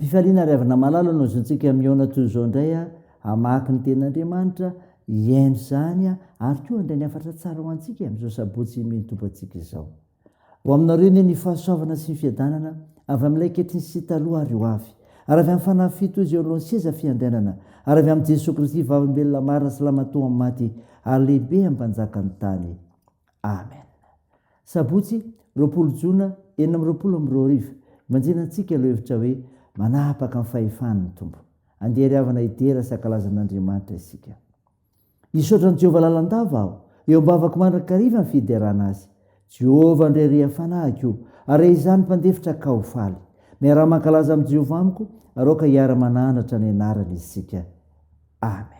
fifaliana riavana malala no zontsika miona toy zao indray a amaky ny ten'andriamanitra iaino zany a ary koa indray ny afatra tsara ho antsika am'izao sabotsy mitobo antsika izao ho aminareo ny ny fahasoavana sy ny fiadanana avy amin'ilay kehitriny sy taloha ary ho avy ary avy amin'ny fanafito izy eo alohan'ny seza fiandenana ary avy amin'i Jesosy Kristy vaolombelona marina sy lamatoa amin'ny maty ary lehibe ampanjaka ny tany amen. Sabotsy 20 jona 2022 manjenantsika aloha hevitra hoe manapaka ny fahefan'ny tompo andeha riavana idera sy ankalazan'Andriamanitra isika. Isaotra ny Jehovah lalandava aho eo ambavako mandrakariva ny fiderana azy. Jehovah indray rea fanahiko ary izany mpandefitra ka ho faly. Miara mankalaza amin'ny Jehovah amiko ary aoka hiara mananatra ny anarany isika. Amen.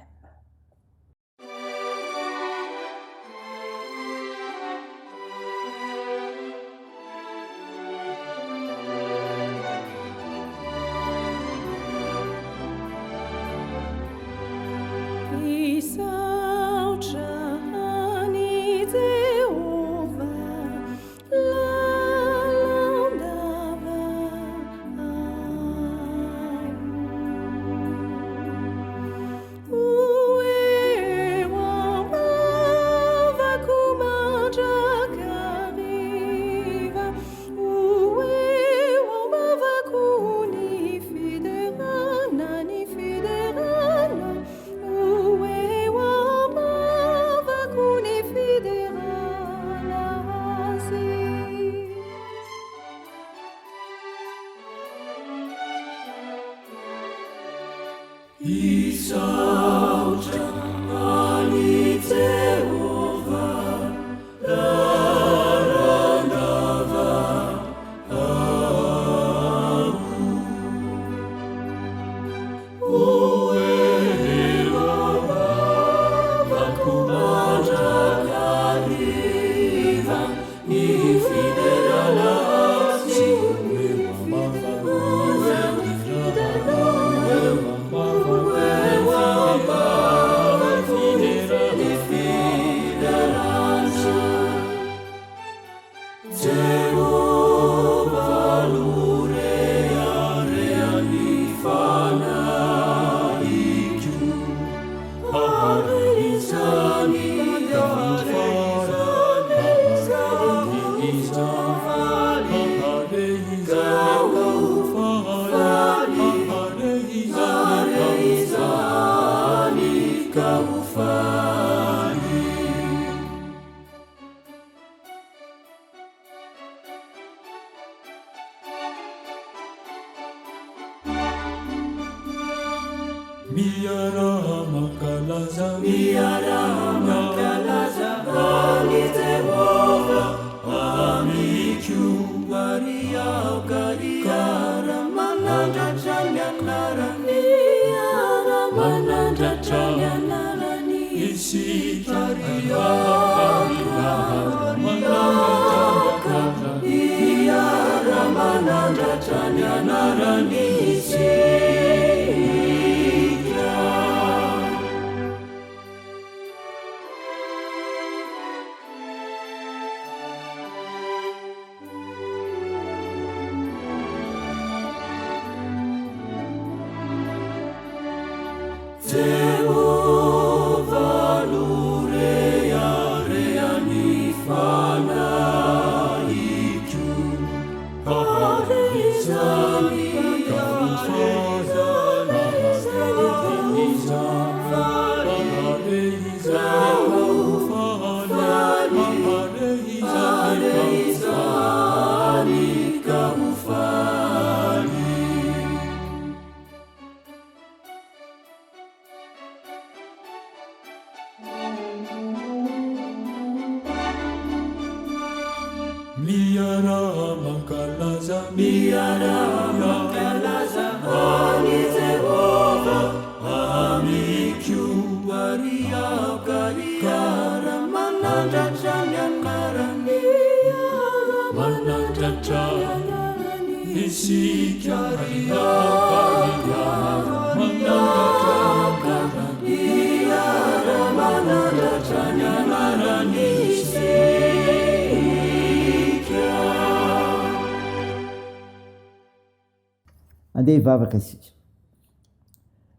andeha hivavaka isika.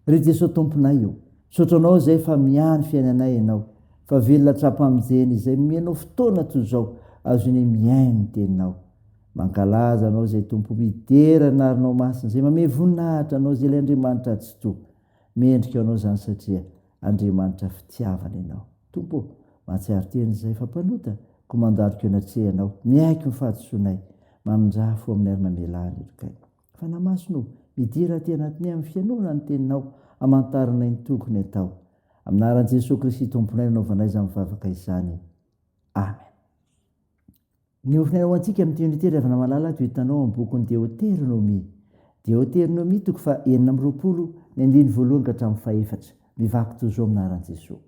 Ry Jesosy tomponay io, sotranao zay fa miany fiainanay ianao, fa velona trapamijeny izay mianao fotoana toy zao azony miainy ny teninao. Mankalaza anao zay tompo miderana arinao masina, zay mame voninahitra anao zay ilay Andriamanitra tsy to. Mendrika anao zany satria Andriamanitra fitiavana ianao. Tompo, mahatsiaro teny zay fa mpanota, ko mandariko anatrehanao, miaiky mifahadisoanay, mamindrafo amin'ny ary-mamelany irokay. Fa namasino, midira ty anatiny amin'ny fianona ny teninao, amantaranay ny tokony atao. Aminaran'i Jesosy Kristy tomponay nanaovanay izany mivavaka izany. Amen. Ny ofinay ho antsika amin'ny unité ravina malala to hitanao amin'ny bokon'ny Deutéronomie. Deutéronomie toko fa 4 ny 1 ka hatramin'ny 4, mivaky toy izao aminaran'i Jesosy.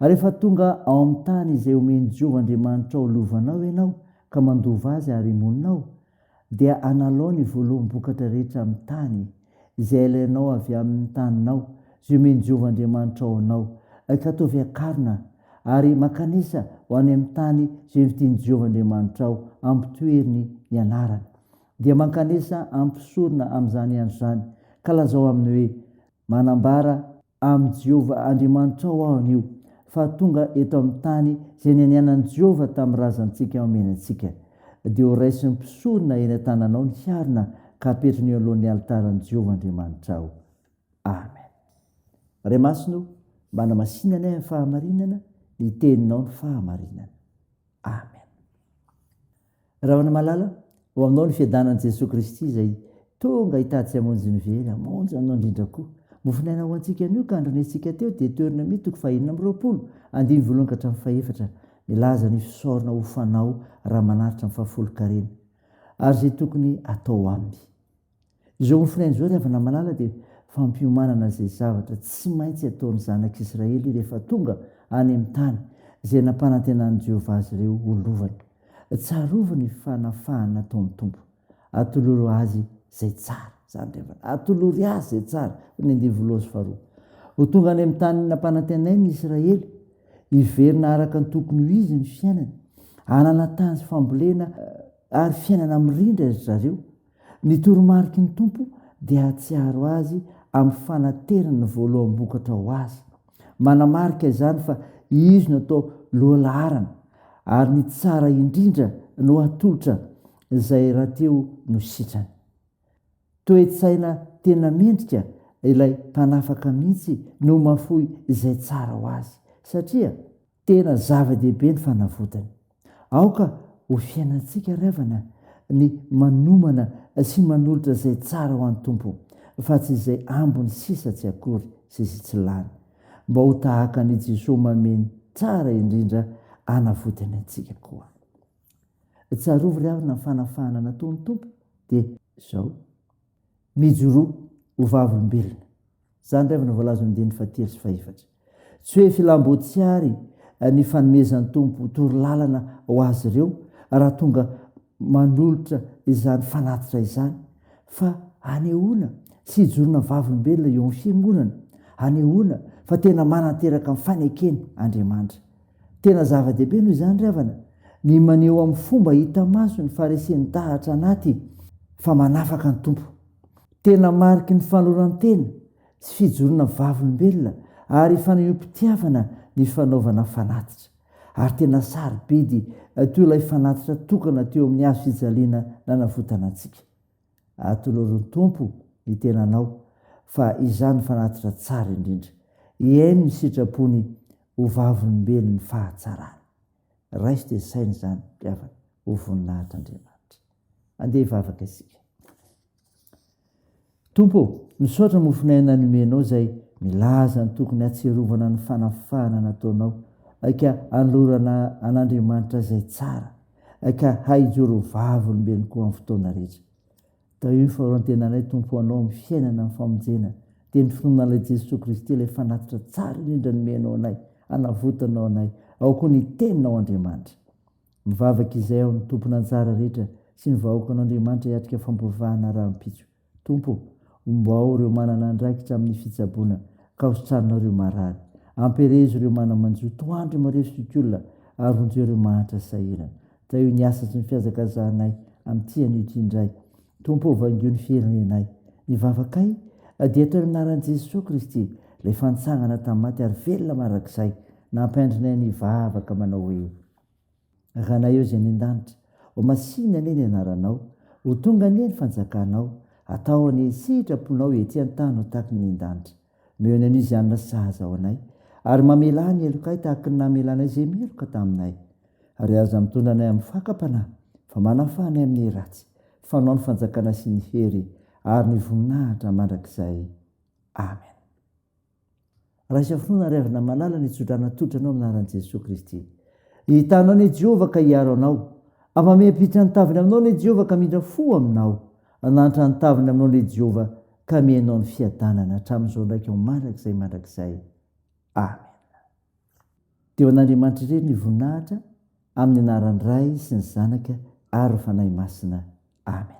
Rehefa tonga ao amin'ny tany izay omeny Jehovah Andriamanitra ao lovanao ianao ka mandova azy ary imonao, dia analao ny voloam-bokatra rehetra amin'ny tany izay ilainao avy amin'ny taninao, izay omeny Jehovah Andriamanitra ao anao, ka ataovy akarona ary makanisa ho any amin'ny tany izay vitiny Jehovah Andriamanitra ao ampitoeriny ny anarany. Dia mankanisa ampisorona amin'izany andro zany, ka lazao aminy hoe manambara amin'ny Jehovah Andriamanitra ao anio fa tonga eto amin'ny tany izay nianianan'i Jehovah tamin'ny razantsika omeny antsika. Dia ho raisiny mpisorona eny an-tananao ny harina ka apetriny eo alohan'ny alitaran'i Jehovah Andriamanitra ao. Amen. Ray masino, mba namasinanay amin'ny fahamarinana, ny teninao ny fahamarinana. Amen. Ravana malala, ho aminao ny fiadanan'i Jesosy Kristy izay tonga hitady tsy hamonjy ny very, hamonjy anao indrindra koa. Mofinaina ho antsika anio ka andronesika teo Deutéronomie toko fa 4, 1 ka hatramin'ny 4, milaza ny fisaorana ho fanao raha manaritra amin'ny 70 ary zay tokony atao aminy. Izao mofinaina izao ravana malala dia fampiomanana zay zavatra tsy maintsy ataon'ny zanak'Israely rehefa tonga any amin'ny tany izay nampanantenan'i Jehovah azy ireo holovany. Tsarovany fanafahana ataon'ny tompo, atoloro azy zay tsara, zany rehefa atolory azy zay tsara, ny 2. Ho tonga any amin'ny tany nampanantenay ny Israely, hiverina araka ny tokony ho izy ny fiainany, anana tany sy fambolena ary fiainana mirindra ry zareo. Ny toromariki ny tompo dia atsiaro azy amin'ny fanaterana ny voaloham-bokatra ho azy. Manamarika izany fa izy no atao lohalaharana ary ny tsara indrindra no atolotra izay raha teo no sitrany. Toe-tsaina tena mendrika ilay mpanafaka mihitsy no mafoy izay tsara ho azy, satria tena zava-dehibe ny fanavotany. Aoka ho fiainantsika ravana ny manomana sy manolotra izay tsara ho an'ny tompo, fa tsy izay ambony sisa tsy akory sy tsy lany, mba ho tahaka ny Jesosy mameny tsara indrindra anavotany antsika koa. Tsarovy ry avina ny fanafahana nataon'ny tompo dia izao: mijoroa ho vavolombelona. Zany ravina voalaza ny 3 sy 4. Tsy hoe filambotsiary ny fanomezan'ny tompo torolalana ho azy ireo raha tonga manolotra izany fanatitra izany, fa anehoana sy hijorona vavolombelona eo amin'ny fiangonana, anehoana fa tena manateraka amin'ny fanekeny Andriamanitra. Tena zava-dehibe noho izany ravana ny maneho amin'ny fomba hita maso ny faresen'ny dahatra anaty fa manafaka ny tompo. Tena mariky ny fanoloran-tena sy fijorona vavolombelona ary fanehoam-pitiavana ny fanaovana fanatitra. Ary tena sarobidy toy ilay fanatitra tokana teo amin'ny hazo fijaliana nanavotana antsika. Atoloron'ny tompo ny tenanao fa izany fanatitra tsara indrindra. Iaino ny sitrapony ho vavolombelony fahatsarany. Raiso dia saina izany ravana ho voninahitra Andriamanitra. Andeha hivavaka isika. Tompo, misaotra mofinaina nomenao izay milaza ny tokony atsiarovana ny fanafahana nataonao, ka anolorana an'Andriamanitra izay tsara, ka haijoro vavolombelony koa amin'ny fotoana rehetra. Tao io fahoran-tenanay tompo anao amin'ny fiainana amin'ny famonjena, dia ny finoanan'ilay Jesosy Kristy ilay fanatitra tsara indrindra nomenao anay, anavotanao anay, ao koa ny teninao Andriamanitra. Mivavaka izay ao ny tompona anjara rehetra sy ny vahoakan'Andriamanitra hiatrika fampirovahana rahampitso. Tompo, mba ao ireo manana andraikitra amin'ny fitsaboana, ka hositranonareo marary. Amperezo ireo manamanjo, toandro mareo sikolona ary vonjeo ireo mahatra sahirana. Tao io ny asa sy ny fiazakazahanay amin'ity anio indray. Tompo, vangio ny firenenay, ny vavakay dia teo anaran'i jesosy kristy lay fantsangana tamin'ny maty ary velona marak'izay nampaindrinay ny vavaka manao hoe raha na eo zay ny an-danitra ho masina anie ny anaranao ho tonga anie ny fanjakanao atao any sitraponao ety an-tany ho tahaka ny an-danitra meony an'izy anina sahaza ao anay ary mamela ny elokay tahaka ny namelanay izay meloka taminay ary aza mitondra anay amin'ny fakapanahy fa manafanay amin'ny ratsy fanao ny fanjakana sy ny hery ary ny voninahitra mandrakizay amen. Raha isafinoana riavina malala ny tsodrana totranao aminaran'i jesosy kristy hitanao ny Jehovah ka hiaro anao amamepitra ny taviny aminao ny Jehovah ka mindra fo aminao anantra ny taviny aminao ny Jehovah ka mianao ny fiadanana hatramin'izao ndraiky mandrakizay amen. Teo an'Andriamanitra irery ny voninahitra amin'ny anaran'ny Ray sy ny Zanaka ary ny Fanahy Masina amen.